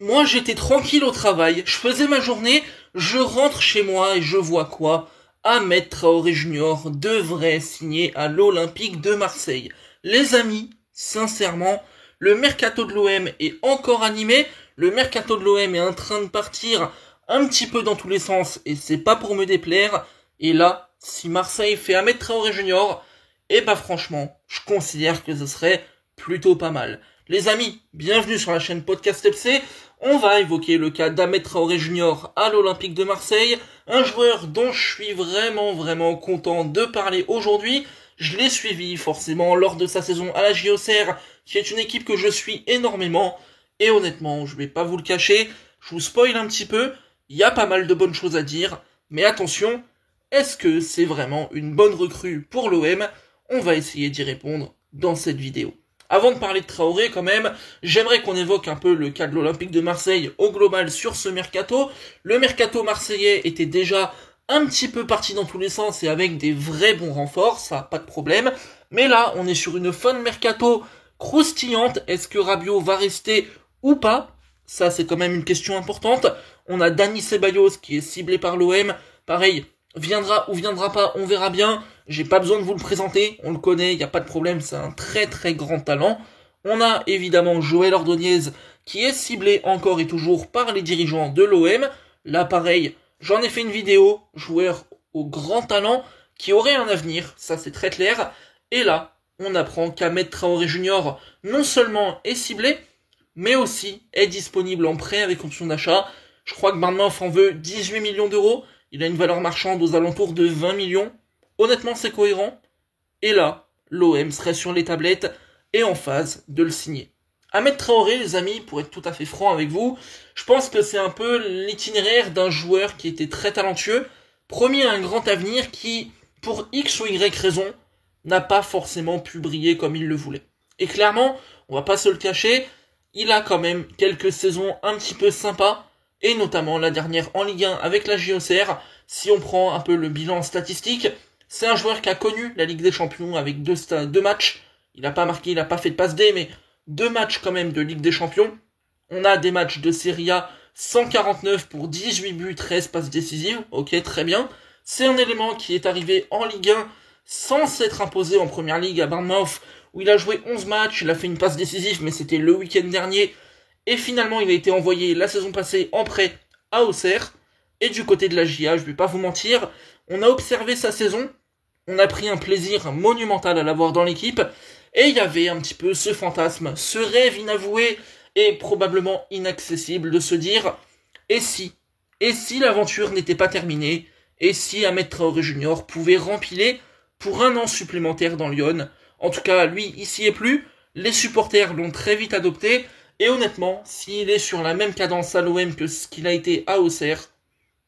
Moi, j'étais tranquille au travail, je faisais ma journée, je rentre chez moi et je vois quoi? Ahmed Traoré Junior devrait signer à l'Olympique de Marseille. Les amis, sincèrement, le mercato de l'OM est encore animé, le mercato de l'OM est en train de partir un petit peu dans tous les sens et c'est pas pour me déplaire. Et là, si Marseille fait Ahmed Traoré Junior, eh bah franchement, je considère que ce serait plutôt pas mal. Les amis, bienvenue sur la chaîne Podcast FC. On va évoquer le cas d'Ahmed Traoré Junior à l'Olympique de Marseille, un joueur dont je suis vraiment content de parler aujourd'hui. Je l'ai suivi forcément lors de sa saison à la JOCR, qui est une équipe que je suis énormément. Et honnêtement, je vais pas vous le cacher, je vous spoil un petit peu, il y a pas mal de bonnes choses à dire, mais attention, est-ce que c'est vraiment une bonne recrue pour l'OM? On va essayer d'y répondre dans cette vidéo. Avant de parler de Traoré quand même, j'aimerais qu'on évoque un peu le cas de l'Olympique de Marseille au global sur ce mercato. Le mercato marseillais était déjà un petit peu parti dans tous les sens et avec des vrais bons renforts, ça pas de problème. Mais là, on est sur une fin de mercato croustillante. Est-ce que Rabiot va rester ou pas? Ça, c'est quand même une question importante. On a Dani Ceballos qui est ciblé par l'OM. Pareil, viendra ou viendra pas, on verra bien. J'ai pas besoin de vous le présenter, on le connaît, y a pas de problème, c'est un très grand talent. On a évidemment Joël Ordonez qui est ciblé encore et toujours par les dirigeants de l'OM. Là pareil, j'en ai fait une vidéo, joueur au grand talent qui aurait un avenir, ça c'est très clair. Et là, on apprend qu'Ahmed Traoré Junior non seulement est ciblé, mais aussi est disponible en prêt avec option d'achat. Je crois que Bournemouth en veut 18 millions d'euros. Il a une valeur marchande aux alentours de 20 millions. Honnêtement, c'est cohérent. Et là, l'OM serait sur les tablettes et en phase de le signer. Ahmed Traoré, les amis, pour être tout à fait franc avec vous, je pense que c'est un peu l'itinéraire d'un joueur qui était très talentueux, promis à un grand avenir qui, pour X ou Y raison, n'a pas forcément pu briller comme il le voulait. Et clairement, on va pas se le cacher, il a quand même quelques saisons un petit peu sympas, et notamment la dernière en Ligue 1 avec la JOCR. Si on prend un peu le bilan statistique, c'est un joueur qui a connu la Ligue des Champions avec deux matchs. Il n'a pas marqué, il n'a pas fait de passe D, mais deux matchs quand même de Ligue des Champions. On a des matchs de Serie A, 149 pour 18 buts, 13 passes décisives. Ok, très bien. C'est un élément qui est arrivé en Ligue 1 sans s'être imposé en Première Ligue à Bournemouth, où il a joué 11 matchs, il a fait une passe décisive, mais c'était le week-end dernier. Et finalement, il a été envoyé la saison passée en prêt à Auxerre. Et du côté de la JA, je vais pas vous mentir, on a observé sa saison, on a pris un plaisir monumental à l'avoir dans l'équipe, et il y avait un petit peu ce fantasme, ce rêve inavoué et probablement inaccessible de se dire et si l'aventure n'était pas terminée, et si Ahmed Traoré Junior pouvait rempiler pour un an supplémentaire dans Lyon. En tout cas, lui, il s'y est plus, les supporters l'ont très vite adopté, et honnêtement, s'il est sur la même cadence à l'OM que ce qu'il a été à Auxerre,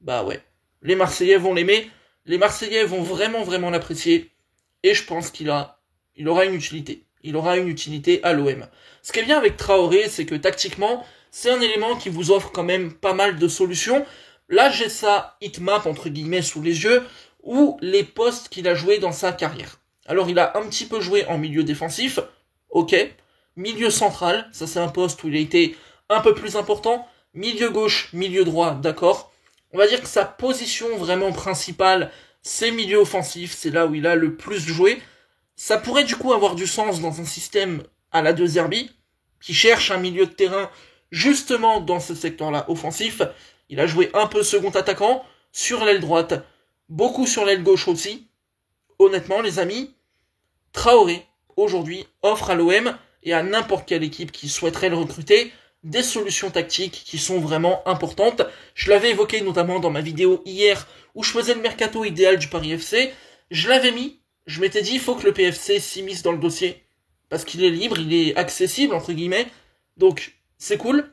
bah ouais, les Marseillais vont l'aimer, les Marseillais vont vraiment l'apprécier, et je pense il aura une utilité. Il aura une utilité à l'OM. Ce qui est bien avec Traoré, c'est que tactiquement, c'est un élément qui vous offre quand même pas mal de solutions. Là, j'ai sa hitmap, entre guillemets, sous les yeux, ou les postes qu'il a joué dans sa carrière. Alors, il a un petit peu joué en milieu défensif, ok. Milieu central, ça c'est un poste où il a été un peu plus important. Milieu gauche, milieu droit, d'accord. On va dire que sa position vraiment principale, c'est milieu offensif, c'est là où il a le plus joué. Ça pourrait du coup avoir du sens dans un système à la De Zerbi, qui cherche un milieu de terrain justement dans ce secteur-là offensif. Il a joué un peu second attaquant, sur l'aile droite, beaucoup sur l'aile gauche aussi. Honnêtement les amis, Traoré, aujourd'hui, offre à l'OM et à n'importe quelle équipe qui souhaiterait le recruter des solutions tactiques qui sont vraiment importantes. Je l'avais évoqué notamment dans ma vidéo hier où je faisais le mercato idéal du Paris FC. Je l'avais mis, je m'étais dit il faut que le PFC s'immisce dans le dossier parce qu'il est libre, il est accessible entre guillemets. Donc c'est cool.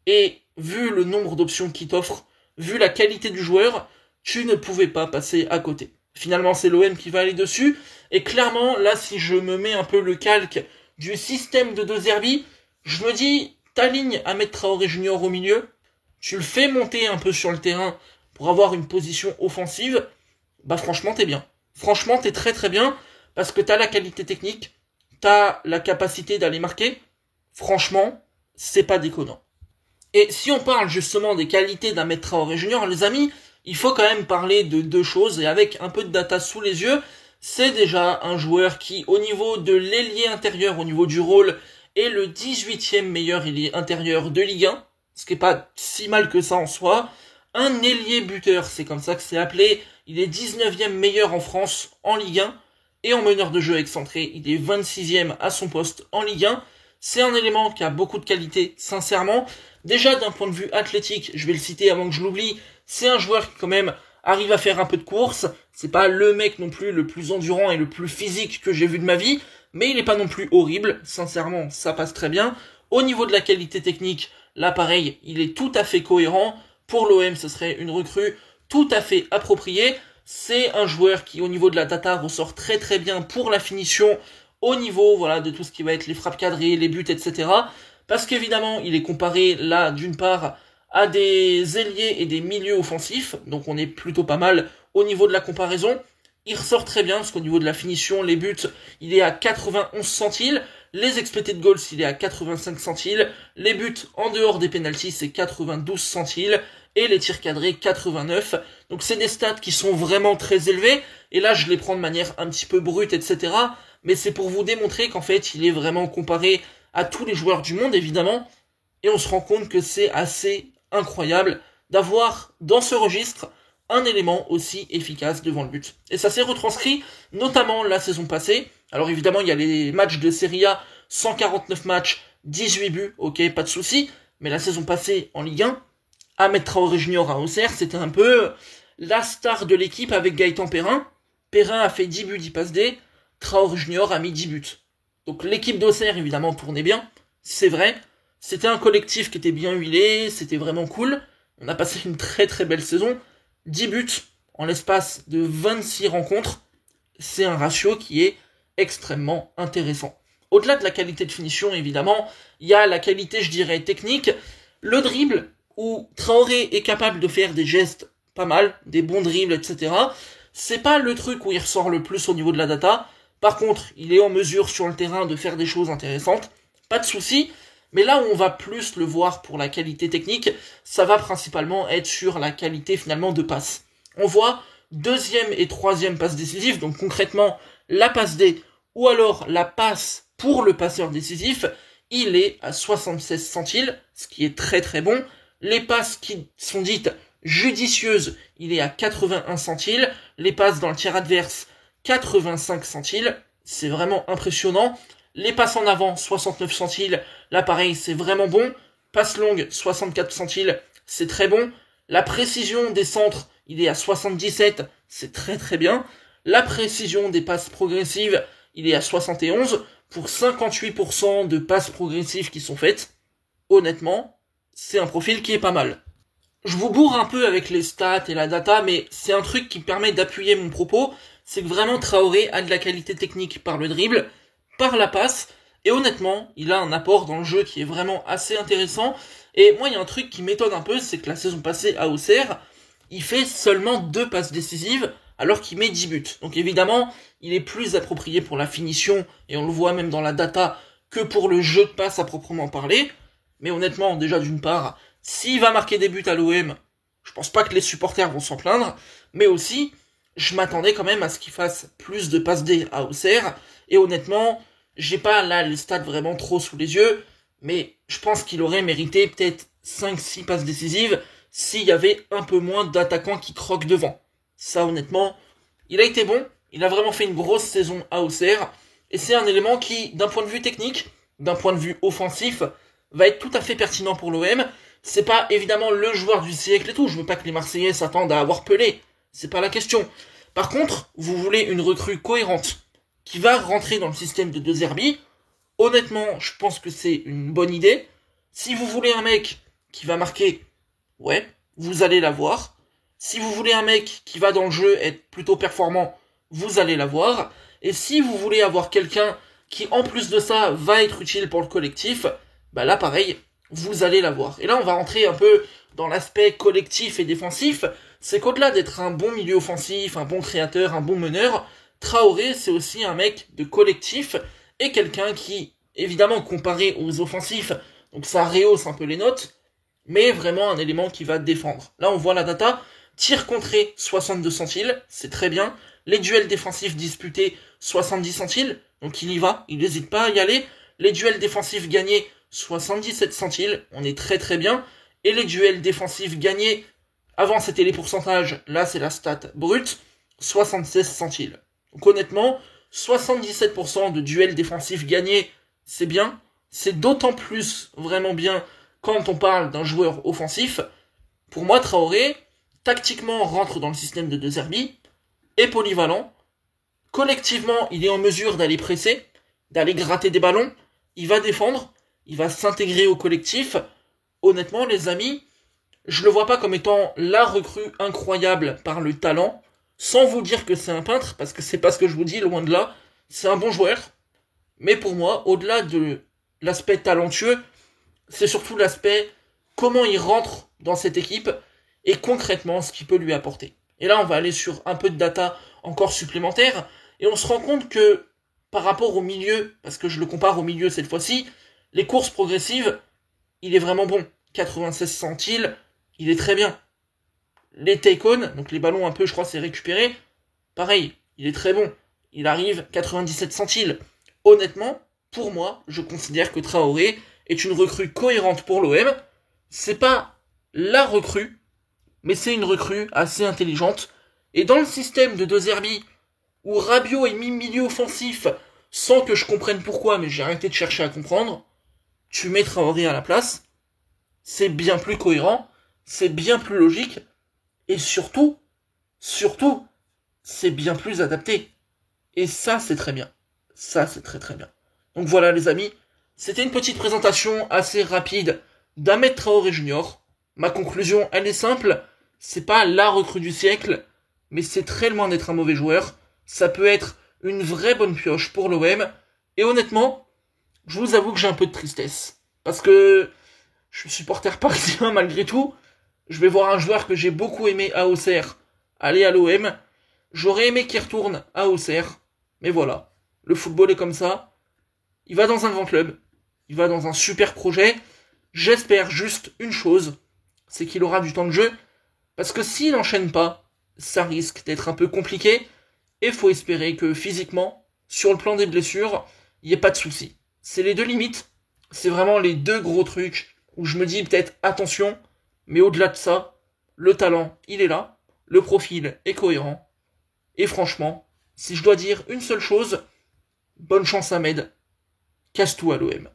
Et vu le nombre d'options qu'il t'offre, vu la qualité du joueur, tu ne pouvais pas passer à côté. Finalement, c'est l'OM qui va aller dessus. Et clairement, là, si je me mets un peu le calque du système de De Zerbi, je me dis, t'alignes Ahmed Traoré Junior au milieu, tu le fais monter un peu sur le terrain pour avoir une position offensive, bah franchement, t'es bien. Franchement, t'es très bien, parce que t'as la qualité technique, t'as la capacité d'aller marquer. Franchement, c'est pas déconnant. Et si on parle justement des qualités d'Ahmed Traoré Junior, les amis, il faut quand même parler de deux choses, et avec un peu de data sous les yeux, c'est déjà un joueur qui, au niveau de l'ailier intérieur, au niveau du rôle, est le 18e meilleur ailier intérieur de Ligue 1, ce qui est pas si mal que ça en soi. Un ailier buteur, c'est comme ça que c'est appelé, il est 19e meilleur en France en Ligue 1, et en meneur de jeu excentré, il est 26e à son poste en Ligue 1. C'est un élément qui a beaucoup de qualité, sincèrement. Déjà, d'un point de vue athlétique, je vais le citer avant que je l'oublie, c'est un joueur qui quand même arrive à faire un peu de course. C'est pas le mec non plus le plus endurant et le plus physique que j'ai vu de ma vie, mais il est pas non plus horrible. Sincèrement, ça passe très bien. Au niveau de la qualité technique, là pareil, il est tout à fait cohérent. Pour l'OM, ce serait une recrue tout à fait appropriée. C'est un joueur qui, au niveau de la data, ressort très très bien pour la finition, au niveau voilà de tout ce qui va être les frappes cadrées, les buts, etc. Parce qu'évidemment, il est comparé là, d'une part, à des ailiers et des milieux offensifs, donc on est plutôt pas mal au niveau de la comparaison. Il ressort très bien, parce qu'au niveau de la finition, les buts, il est à 91 centiles, les expected goals, il est à 85 centiles, les buts en dehors des pénaltys, c'est 92 centiles, et les tirs cadrés, 89. Donc c'est des stats qui sont vraiment très élevés, et là je les prends de manière un petit peu brute, etc., mais c'est pour vous démontrer qu'en fait, il est vraiment comparé à tous les joueurs du monde, évidemment, et on se rend compte que c'est assez incroyable d'avoir, dans ce registre, un élément aussi efficace devant le but. Et ça s'est retranscrit, notamment la saison passée. Alors évidemment, il y a les matchs de Serie A, 149 matchs, 18 buts, ok, pas de souci, mais la saison passée, en Ligue 1, Ahmed Traoré Junior à Auxerre, c'était un peu la star de l'équipe avec Gaëtan Perrin. Perrin a fait 10 buts, 10 passes D, Traoré Junior a mis 10 buts. Donc l'équipe d'Auxerre, évidemment, tournait bien, c'est vrai. C'était un collectif qui était bien huilé, c'était vraiment cool. On a passé une très très belle saison. 10 buts en l'espace de 26 rencontres, c'est un ratio qui est extrêmement intéressant. Au-delà de la qualité de finition, évidemment, il y a la qualité, je dirais, technique. Le dribble, où Traoré est capable de faire des gestes pas mal, des bons dribbles, etc. C'est pas le truc où il ressort le plus au niveau de la data. Par contre, il est en mesure sur le terrain de faire des choses intéressantes. Pas de souci. Mais là où on va plus le voir pour la qualité technique, ça va principalement être sur la qualité finalement de passe. On voit deuxième et troisième passe décisive, donc concrètement la passe D ou alors la passe pour le passeur décisif, il est à 76 centiles, ce qui est très très bon. Les passes qui sont dites judicieuses, il est à 81 centiles. Les passes dans le tiers adverse, 85 centiles. C'est vraiment impressionnant. Les passes en avant, 69 centiles, là pareil, c'est vraiment bon. Passe longue, 64 centiles, c'est très bon. La précision des centres, il est à 77, c'est très très bien. La précision des passes progressives, il est à 71, pour 58% de passes progressives qui sont faites. Honnêtement, c'est un profil qui est pas mal. Je vous bourre un peu avec les stats et la data, mais c'est un truc qui permet d'appuyer mon propos, c'est que vraiment Traoré a de la qualité technique par le dribble, par la passe, et honnêtement, il a un apport dans le jeu qui est vraiment assez intéressant. Et moi, il y a un truc qui m'étonne un peu, c'est que la saison passée à Auxerre, il fait seulement 2 passes décisives, alors qu'il met 10 buts. Donc évidemment, il est plus approprié pour la finition, et on le voit même dans la data, que pour le jeu de passe à proprement parler. Mais honnêtement, déjà d'une part, s'il va marquer des buts à l'OM, je pense pas que les supporters vont s'en plaindre, mais aussi, je m'attendais quand même à ce qu'il fasse plus de passes D à Auxerre, et honnêtement, j'ai pas là les stats vraiment trop sous les yeux, mais je pense qu'il aurait mérité peut-être 5-6 passes décisives s'il y avait un peu moins d'attaquants qui croquent devant. Ça honnêtement, il a été bon, il a vraiment fait une grosse saison à Auxerre, et c'est un élément qui, d'un point de vue technique, d'un point de vue offensif, va être tout à fait pertinent pour l'OM. C'est pas évidemment le joueur du siècle et tout, je veux pas que les Marseillais s'attendent à avoir Pelé, c'est pas la question. Par contre, vous voulez une recrue cohérente, qui va rentrer dans le système de De Zerbi, honnêtement, je pense que c'est une bonne idée. Si vous voulez un mec qui va marquer, ouais, vous allez l'avoir. Si vous voulez un mec qui va dans le jeu être plutôt performant, vous allez l'avoir. Et si vous voulez avoir quelqu'un qui, en plus de ça, va être utile pour le collectif, bah là, pareil, vous allez l'avoir. Et là, on va rentrer un peu dans l'aspect collectif et défensif. C'est qu'au-delà d'être un bon milieu offensif, un bon créateur, un bon meneur, Traoré, c'est aussi un mec de collectif et quelqu'un qui, évidemment, comparé aux offensifs, donc ça rehausse un peu les notes, mais vraiment un élément qui va défendre. Là, on voit la data, tir contré 62 centiles, c'est très bien. Les duels défensifs disputés 70 centiles, donc il y va, il n'hésite pas à y aller. Les duels défensifs gagnés 77 centiles, on est très très bien. Et les duels défensifs gagnés, avant c'était les pourcentages, là c'est la stat brute, 76 centiles. Donc honnêtement, 77% de duels défensifs gagnés, c'est bien. C'est d'autant plus vraiment bien quand on parle d'un joueur offensif. Pour moi, Traoré, tactiquement, rentre dans le système de De Zerbi, est polyvalent. Collectivement, il est en mesure d'aller presser, d'aller gratter des ballons. Il va défendre, il va s'intégrer au collectif. Honnêtement, les amis, je le vois pas comme étant la recrue incroyable par le talent, sans vous dire que c'est un peintre, parce que c'est pas ce que je vous dis, loin de là. C'est un bon joueur, mais pour moi, au-delà de l'aspect talentueux, c'est surtout l'aspect comment il rentre dans cette équipe et concrètement ce qu'il peut lui apporter. Et là, on va aller sur un peu de data encore supplémentaire et on se rend compte que par rapport au milieu, parce que je le compare au milieu cette fois-ci, les courses progressives, il est vraiment bon. 96 centiles, il est très bien. Les take-on, donc les ballons un peu, je crois, c'est récupéré, pareil, il est très bon. Il arrive 97 centiles. Honnêtement, pour moi, je considère que Traoré est une recrue cohérente pour l'OM. C'est pas la recrue, mais c'est une recrue assez intelligente. Et dans le système de De Zerbi, où Rabiot est mis milieu offensif, sans que je comprenne pourquoi, mais j'ai arrêté de chercher à comprendre, tu mets Traoré à la place, c'est bien plus cohérent, c'est bien plus logique, et surtout, c'est bien plus adapté. Et ça, c'est très bien. Ça, c'est très très bien. Donc voilà les amis, c'était une petite présentation assez rapide d'Ahmed Traoré Junior. Ma conclusion, elle est simple, c'est pas la recrue du siècle, mais c'est très loin d'être un mauvais joueur. Ça peut être une vraie bonne pioche pour l'OM. Et honnêtement, je vous avoue que j'ai un peu de tristesse. Parce que je suis supporter parisien malgré tout. Je vais voir un joueur que j'ai beaucoup aimé à Auxerre aller à l'OM. J'aurais aimé qu'il retourne à Auxerre. Mais voilà, le football est comme ça. Il va dans un grand club. Il va dans un super projet. J'espère juste une chose, c'est qu'il aura du temps de jeu. Parce que s'il n'enchaîne pas, ça risque d'être un peu compliqué. Et faut espérer que physiquement, sur le plan des blessures, il n'y ait pas de soucis. C'est les deux limites. C'est vraiment les deux gros trucs où je me dis peut-être attention. Mais au-delà de ça, le talent, il est là. Le profil est cohérent. Et franchement, si je dois dire une seule chose, bonne chance à Ahmed. Casse tout à l'OM.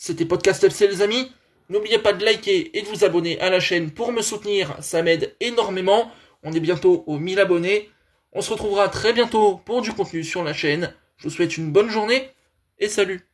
C'était Podcast FC les amis. N'oubliez pas de liker et de vous abonner à la chaîne pour me soutenir, ça m'aide énormément. On est bientôt aux 1000 abonnés. On se retrouvera très bientôt pour du contenu sur la chaîne. Je vous souhaite une bonne journée et salut.